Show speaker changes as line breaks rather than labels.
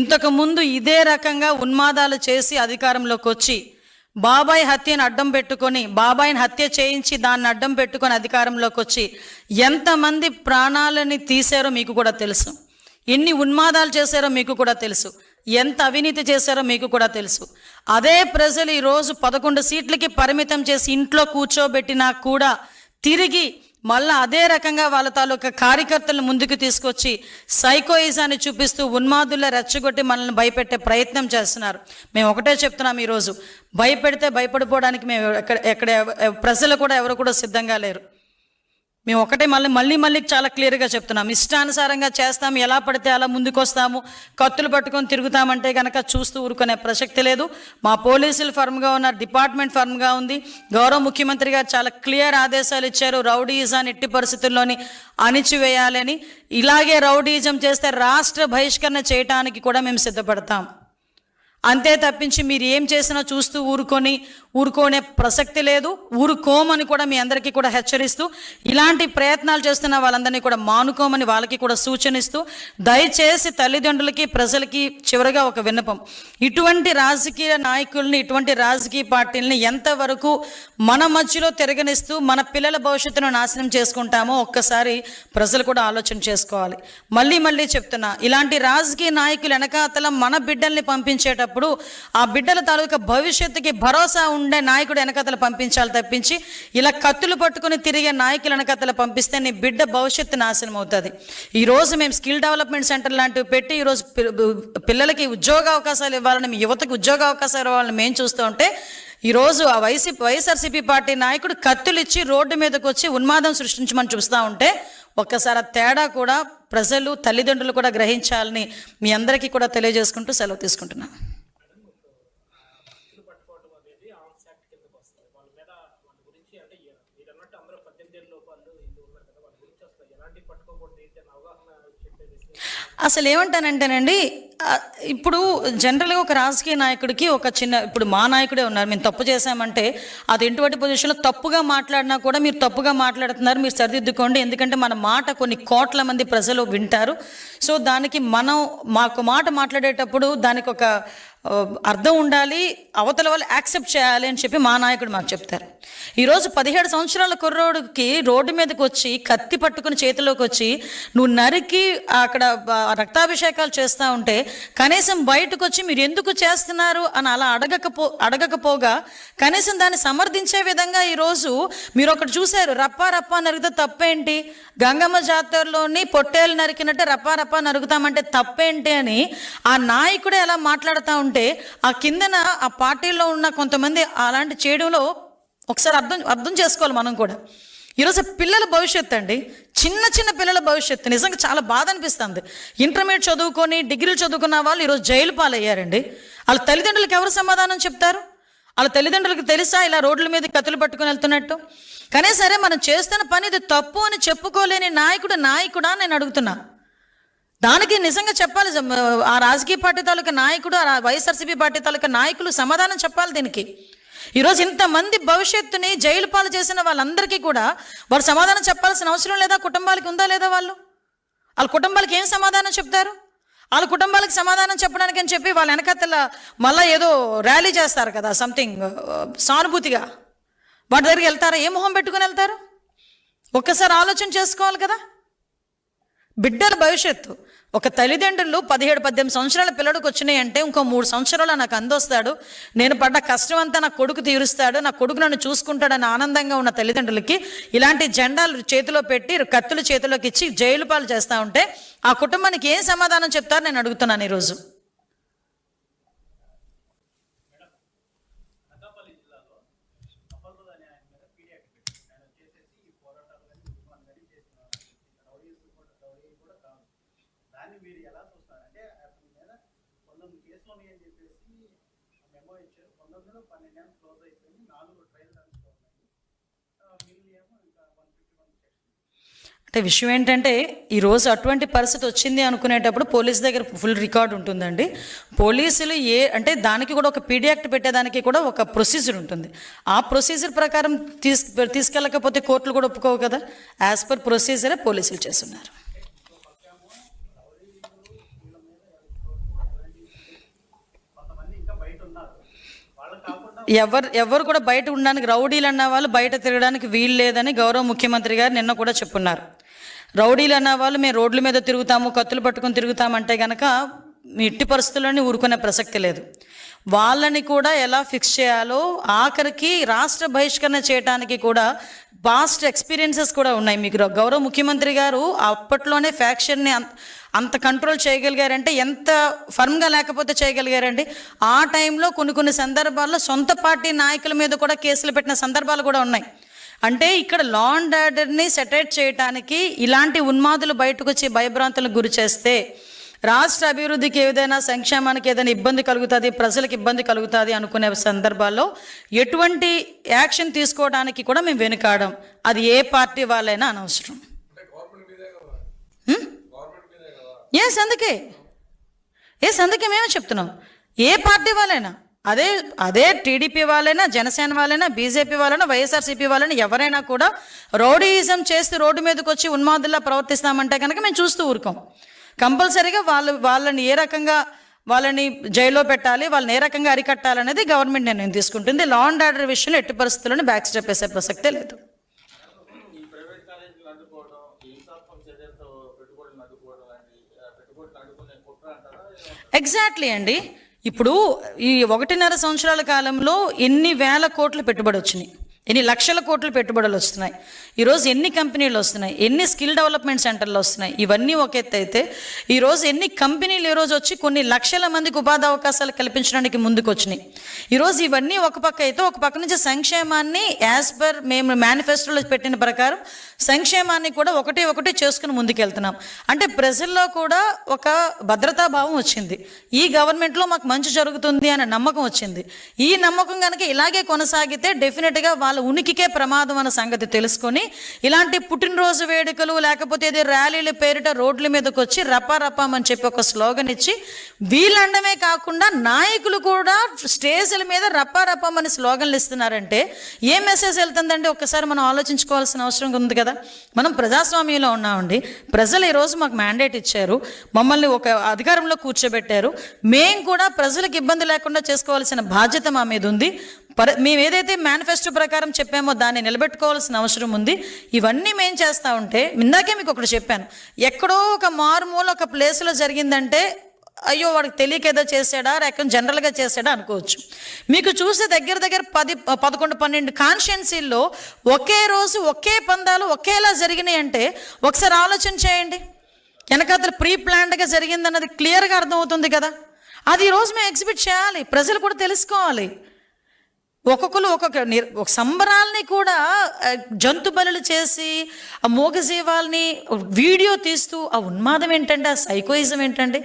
ఇంతకుముందు ఇదే రకంగా ఉన్మాదాలు చేసి అధికారంలోకి వచ్చి బాబాయ్ హత్యను అడ్డం పెట్టుకొని, బాబాయిని హత్య చేయించి దాన్ని అడ్డం పెట్టుకొని అధికారంలోకి వచ్చి ఎంతమంది ప్రాణాలని తీశారో మీకు కూడా తెలుసు. ఎన్ని ఉన్మాదాలు చేశారో మీకు కూడా తెలుసు. ఎంత అవినీతి చేశారో మీకు కూడా తెలుసు. అదే ప్రజలు ఈరోజు 11 సీట్లకి పరిమితం చేసి ఇంట్లో కూర్చోబెట్టినా కూడా తిరిగి మళ్ళీ అదే రకంగా వాళ్ళ తాలూకా కార్యకర్తలను ముందుకు తీసుకొచ్చి సైకోయిజాన్ని చూపిస్తూ ఉన్మాదుల్లో రెచ్చగొట్టి మనల్ని భయపెట్టే ప్రయత్నం చేస్తున్నారు. మేము ఒకటే చెప్తున్నాం, ఈరోజు భయపెడితే భయపడిపోవడానికి మేము ఎక్కడ ప్రజలు కూడా ఎవరు కూడా సిద్ధంగా లేరు. మేము ఒకటే మళ్ళీ చాలా క్లియర్గా చెప్తున్నాం, ఇష్టానుసారంగా చేస్తాము, ఎలా పడితే అలా ముందుకు వస్తాము, కత్తులు పట్టుకొని తిరుగుతామంటే కనుక చూస్తూ ఊరుకునే ప్రసక్తి లేదు. మా పోలీసులు ఫర్మ్గా ఉన్నారు, డిపార్ట్మెంట్ ఫర్మ్గా ఉంది. గౌరవ ముఖ్యమంత్రి గారు చాలా క్లియర్ ఆదేశాలు ఇచ్చారు, రౌడీయిజాన్ని ఎట్టి పరిస్థితుల్లోని అణిచివేయాలని. ఇలాగే రౌడీయిజం చేస్తే రాష్ట్ర బహిష్కరణ చేయడానికి కూడా మేము సిద్ధపడతాం. అంతే తప్పించి మీరు ఏం చేసినా చూస్తూ ఊరుకోనే ప్రసక్తి లేదు. ఊరుకోమని కూడా మీ అందరికీ కూడా హెచ్చరిస్తూ, ఇలాంటి ప్రయత్నాలు చేస్తున్న వాళ్ళందరినీ కూడా మానుకోమని వాళ్ళకి కూడా సూచనిస్తూ, దయచేసి తల్లిదండ్రులకి ప్రజలకి చివరిగా ఒక విన్నపం, ఇటువంటి రాజకీయ నాయకుల్ని, ఇటువంటి రాజకీయ పార్టీలని ఎంతవరకు మన మధ్యలో తిరగనిస్తూ మన పిల్లల భవిష్యత్తును నాశనం చేసుకుంటామో ఒక్కసారి ప్రజలు కూడా ఆలోచన చేసుకోవాలి. మళ్ళీ చెప్తున్నా, ఇలాంటి రాజకీయ నాయకులు వెనకాతల మన బిడ్డల్ని పంపించేటప్పుడు ఆ బిడ్డల తాలూకా భవిష్యత్తుకి భరోసా ఉండే నాయకుడు వెనకతలు పంపించాలి తప్పించి ఇలా కత్తులు పట్టుకుని తిరిగే నాయకులు వెనకతలు పంపిస్తే నీ బిడ్డ భవిష్యత్తు నాశనం అవుతుంది. ఈరోజు మేము స్కిల్ డెవలప్మెంట్ సెంటర్ లాంటివి పెట్టి ఈరోజు పిల్లలకి ఉద్యోగ అవకాశాలు ఇవ్వాలని, మీ యువతకు ఉద్యోగ అవకాశాలు ఇవ్వాలని మేము చూస్తూ ఉంటే, ఈరోజు ఆ వైఎస్ఆర్సీపీ పార్టీ నాయకుడు కత్తులు ఇచ్చి రోడ్డు మీదకి వచ్చి ఉన్మాదం సృష్టించమని చూస్తూ ఉంటే ఒక్కసారి తేడా కూడా ప్రజలు, తల్లిదండ్రులు కూడా గ్రహించాలని మీ అందరికీ కూడా తెలియజేసుకుంటూ సెలవు తీసుకుంటున్నాను. అసలు ఏమంటానంటేనండి, ఇప్పుడు జనరల్గా ఒక రాజకీయ నాయకుడికి ఒక ఇప్పుడు మా నాయకుడే ఉన్నారు, మేము తప్పు చేశామంటే అది ఎటువంటి పొజిషన్లో తప్పుగా మాట్లాడినా కూడా మీరు తప్పుగా మాట్లాడుతున్నారు, మీరు సరిదిద్దుకోండి, ఎందుకంటే మన మాట కొన్ని కోట్ల మంది ప్రజలు వింటారు. సో దానికి మాకు మాట మాట్లాడేటప్పుడు దానికి ఒక అర్థం ఉండాలి, అవతల వాళ్ళు యాక్సెప్ట్ చేయాలి అని చెప్పి మా నాయకుడు మాకు చెప్తారు. ఈరోజు 17 సంవత్సరాల కుర్రోడికి రోడ్డు మీదకి వచ్చి కత్తి పట్టుకుని చేతిలోకి వచ్చి నువ్వు నరికి అక్కడ రక్తాభిషేకాలు చేస్తూ ఉంటే కనీసం బయటకు వచ్చి మీరు ఎందుకు చేస్తున్నారు అని అలా అడగకపోగా కనీసం దాన్ని సమర్థించే విధంగా ఈరోజు మీరు ఒకటి చూశారు, రప్పా నరిగితే తప్పేంటి, గంగమ్మ జాతరలోని పొట్టేలు నరికినట్టే రప్పా నరుగుతామంటే తప్పేంటి అని ఆ నాయకుడే ఎలా మాట్లాడుతూ ఉంటే ఆ కిందన ఆ పార్టీలో ఉన్న కొంతమంది అలాంటి చేయడంలో ఒకసారి అర్థం చేసుకోవాలి మనం కూడా. ఈరోజు పిల్లల భవిష్యత్తు అండి, చిన్న పిల్లల భవిష్యత్తు నిజంగా చాలా బాధ అనిపిస్తుంది. ఇంటర్మీడియట్ చదువుకొని డిగ్రీలు చదువుకున్న వాళ్ళు ఈరోజు జైలు పాలయ్యారండి. వాళ్ళ తల్లిదండ్రులకు ఎవరు సమాధానం చెప్తారు? వాళ్ళ తల్లిదండ్రులకు తెలుసా ఇలా రోడ్ల మీద కత్తులు పట్టుకుని వెళ్తున్నట్టు? కానీ సరే మనం చేస్తున్న పని ఇది తప్పు అని చెప్పుకోలేని నాయకుడా నేను అడుగుతున్నా. దానికి నిజంగా చెప్పాలి, ఆ రాజకీయ పార్టీ తాలూకా నాయకుడు, ఆ వైఎస్ఆర్సీపీ పార్టీ తాలూకా నాయకులు సమాధానం చెప్పాలి దీనికి. ఈరోజు ఇంతమంది భవిష్యత్తుని జైలు పాలు చేసిన వాళ్ళందరికీ కూడా వాళ్ళు సమాధానం చెప్పాల్సిన అవసరం లేదా? కుటుంబాలకి ఉందా లేదా? వాళ్ళ కుటుంబాలకి ఏం సమాధానం చెప్తారు? వాళ్ళ కుటుంబాలకు సమాధానం చెప్పడానికి అని చెప్పి వాళ్ళ వెనకత్తల మళ్ళీ ఏదో ర్యాలీ చేస్తారు కదా, సంథింగ్ సానుభూతిగా వాటి దగ్గరికి వెళ్తారా? ఏ మొహం పెట్టుకుని వెళ్తారు? ఒక్కసారి ఆలోచన చేసుకోవాలి కదా. బిడ్డల భవిష్యత్తు, ఒక తల్లిదండ్రులు 17-18 సంవత్సరాల పిల్లడికి వచ్చినాయి అంటే ఇంకో 3 సంవత్సరాలు నాకు అందొస్తాడు, నేను పడ్డ కష్టం అంతా నా కొడుకు తీరుస్తాడు, నా కొడుకు నన్ను చూసుకుంటాడని ఆనందంగా ఉన్న తల్లిదండ్రులకి ఇలాంటి జెండాలు చేతిలో పెట్టి కత్తులు చేతిలోకి ఇచ్చి జైలు పాలు చేస్తూ ఉంటే ఆ కుటుంబానికి ఏం సమాధానం చెప్తారు నేను అడుగుతున్నాను ఈరోజు. అంటే విషయం ఏంటంటే ఈరోజు అటువంటి పరిస్థితి వచ్చింది అనుకునేటప్పుడు పోలీస్ దగ్గర ఫుల్ రికార్డు ఉంటుందండి. పోలీసులు అంటే దానికి కూడా ఒక పీడీ యాక్ట్ పెట్టేదానికి కూడా ఒక ప్రొసీజర్ ఉంటుంది. ఆ ప్రొసీజర్ ప్రకారం తీసుకెళ్ళకపోతే కోర్టులు కూడా ఒప్పుకోవు కదా. యాజ్ పర్ ప్రొసీజరే పోలీసులు చేస్తున్నారు. ఎవరు కూడా బయట ఉండడానికి, రౌడీలు అన్న వాళ్ళు బయట తిరగడానికి వీలు లేదని గౌరవ ముఖ్యమంత్రి గారు నిన్న కూడా చెప్పున్నారు. రౌడీలు అన్న వాళ్ళు మేము రోడ్ల మీద తిరుగుతాము, కత్తులు పట్టుకొని తిరుగుతామంటే కనుక మీ ఎట్టి పరిస్థితుల్లోనే ఊరుకునే ప్రసక్తి లేదు. వాళ్ళని కూడా ఎలా ఫిక్స్ చేయాలో, ఆఖరికి రాష్ట్ర బహిష్కరణ చేయడానికి కూడా పాస్ట్ ఎక్స్పీరియన్సెస్ కూడా ఉన్నాయి. మీకు గౌరవ ముఖ్యమంత్రి గారు అప్పట్లోనే ఫ్యాక్షన్ని అంత కంట్రోల్ చేయగలిగారంటే ఎంత ఫర్మ్గా లేకపోతే చేయగలిగారండి. ఆ టైంలో కొన్ని సందర్భాల్లో సొంత పార్టీ నాయకుల మీద కూడా కేసులు పెట్టిన సందర్భాలు కూడా ఉన్నాయి. అంటే ఇక్కడ లా అండ్ ఆర్డర్ని సెటరేట్ చేయడానికి ఇలాంటి ఉన్మాదులు బయటకు వచ్చి భయభ్రాంతులకు గురి చేస్తే రాష్ట్ర అభివృద్ధికి ఏదైనా, సంక్షేమానికి ఏదైనా ఇబ్బంది కలుగుతుంది, ప్రజలకు ఇబ్బంది కలుగుతుంది అనుకునే సందర్భాల్లో ఎటువంటి యాక్షన్ తీసుకోవడానికి కూడా మేము వెనుకాడం. అది ఏ పార్టీ వాళ్ళైనా అనవసరం. అందుకే మేమే చెప్తున్నాం, ఏ పార్టీ వాళ్ళైనా, అదే టీడీపీ వాళ్ళైనా, జనసేన వాళ్ళైనా, బీజేపీ వాళ్ళైనా, వైఎస్ఆర్సీపీ వాళ్ళైనా, ఎవరైనా కూడా రౌడీయిజం చేసి రోడ్డు మీదకి వచ్చి ఉన్మాదుల్లా ప్రవర్తిస్తామంటే కనుక మేము చూస్తూ ఊరుకోం. కంపల్సరీగా వాళ్ళని ఏ రకంగా వాళ్ళని జైల్లో పెట్టాలి, వాళ్ళని ఏ రకంగా అరికట్టాలనేది గవర్నమెంట్ నిర్ణయం తీసుకుంటుంది. లా అండ్ ఆర్డర్ విషయంలో ఎట్టి పరిస్థితుల్లోనే బ్యాక్ స్టెప్ వేసే ప్రసక్తే లేదు. ఎగ్జాక్ట్లీ అండి. ఇప్పుడు ఈ 1.5 సంవత్సరాల కాలంలో ఎన్ని వేల కోట్లు పెట్టుబడి వచ్చినాయి, ఎన్ని లక్షల కోట్లు పెట్టుబడులు వస్తున్నాయి, ఈరోజు ఎన్ని కంపెనీలు వస్తున్నాయి, ఎన్ని స్కిల్ డెవలప్మెంట్ సెంటర్లు వస్తున్నాయి. ఇవన్నీ ఒక ఎత్తు అయితే ఈరోజు ఎన్ని కంపెనీలు ఈరోజు వచ్చి కొన్ని లక్షల మందికి ఉపాధి అవకాశాలు కల్పించడానికి ముందుకు వచ్చినాయి. ఈరోజు ఇవన్నీ ఒక పక్క అయితే, ఒక పక్క నుంచి సంక్షేమాన్ని యాజ్ పర్ మేము మేనిఫెస్టోలో పెట్టిన ప్రకారం సంక్షేమాన్ని కూడా ఒకటి చేసుకుని ముందుకెళ్తున్నాం. అంటే ప్రజల్లో కూడా ఒక భద్రతాభావం వచ్చింది. ఈ గవర్నమెంట్లో మాకు మంచి జరుగుతుంది అనే నమ్మకం వచ్చింది. ఈ నమ్మకం కనుక ఇలాగే కొనసాగితే డెఫినెట్గా వాళ్ళ ఉనికికే ప్రమాదం అన్న సంగతి తెలుసుకొని ఇలాంటి పుట్టినరోజు వేడుకలు లేకపోతే ఏదో ర్యాలీల పేరిట రోడ్ల మీదకి వచ్చి రపారపామని చెప్పి ఒక స్లోగన్ ఇచ్చి వీళ్ళండమే కాకుండా నాయకులు కూడా స్టేజ్ల మీద రపారపామని స్లోగన్లు ఇస్తున్నారంటే ఏ మెసేజ్ వెళ్తుందండి? ఒక్కసారి మనం ఆలోచించుకోవాల్సిన అవసరం ఉంది కదా. మనం ప్రజాస్వామ్యంలో ఉన్నామండి. ప్రజలు ఈరోజు మాకు మ్యాండేట్ ఇచ్చారు, మమ్మల్ని ఒక అధికారంలో కూర్చోబెట్టారు. మేము కూడా ప్రజలకు ఇబ్బంది లేకుండా చేసుకోవాల్సిన బాధ్యత మా మీద ఉంది. మేము ఏదైతే మేనిఫెస్టో ప్రకారం చెప్పామో దాన్ని నిలబెట్టుకోవాల్సిన అవసరం ఉంది. ఇవన్నీ మేము చేస్తూ ఉంటే, ఇందాకే మీకు ఒకటి చెప్పాను, ఎక్కడో ఒక మారుమూల ఒక ప్లేస్లో జరిగిందంటే అయ్యో వాడికి తెలియక ఏదో చేశాడా, లేక జనరల్గా చేశాడా అనుకోవచ్చు. మీకు చూస్తే దగ్గర 10, 11, 12 కాన్స్టిట్యున్సీల్లో ఒకే రోజు ఒకే పందాలు ఒకేలా జరిగినాయి అంటే ఒకసారి ఆలోచన చేయండి. వెనకాతల ప్రీ ప్లాన్డ్గా జరిగిందన్నది క్లియర్గా అర్థమవుతుంది కదా. అది ఈరోజు మేము ఎగ్జిబిట్ చేయాలి, ప్రజలు కూడా తెలుసుకోవాలి. ఒక్కొక్కరు ఒక సంబరాల్ని కూడా జంతు బలులు చేసి ఆ మూగజీవాల్ని వీడియో తీస్తూ ఆ ఉన్మాదం ఏంటండి, ఆ సైకోయిజం ఏంటండి?